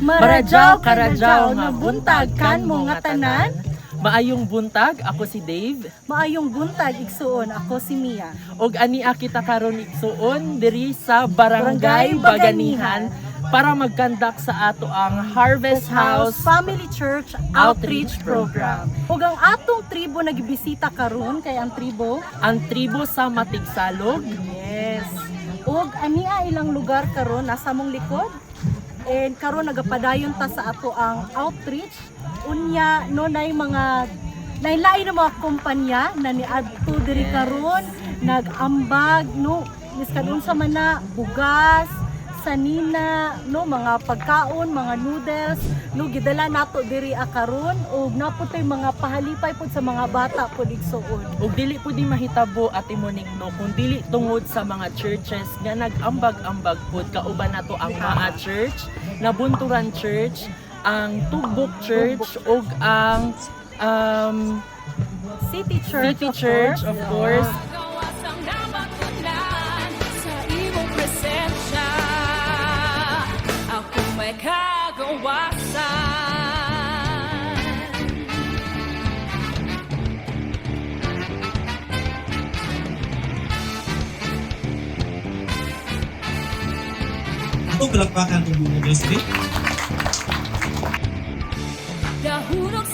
Maradyaw karadyaw nga buntag kan mo nga tanan. Maayong buntag, ako si Dave. Maayong buntag igsuon, ako si Mia. Og ania kita karon igsuon diri sa Barangay Baganihan para magkandak sa ato ang Harvest House Family Church Outreach Program. Ug ang atong tribo nagbisita karon kay ang tribo. ang tribo sa Matigsalog. Yes. Ug ania ilang lugar karon nasa mong likod. And karon nagapadayon ta sa ato ang outreach. Unya no nay mga lain-lain na mga kumpanya na niadto diri karon nagambag no miskan unsa man na bugas, sanina, no mga pagkaon, mga noodles, no gidala nato diri karon ug naputay mga pahalipay pud sa mga bata pud igsuon. Ug dili po di mahitabo Ate Monique no kung dili tungod sa mga churches nga nagambag-ambag pud kauban nato ang Maa Church, Nabunturan Church, ang Tugbok Church ug ang City Church, City Church of course. Atong palakpakan ng buong industry. Dahurog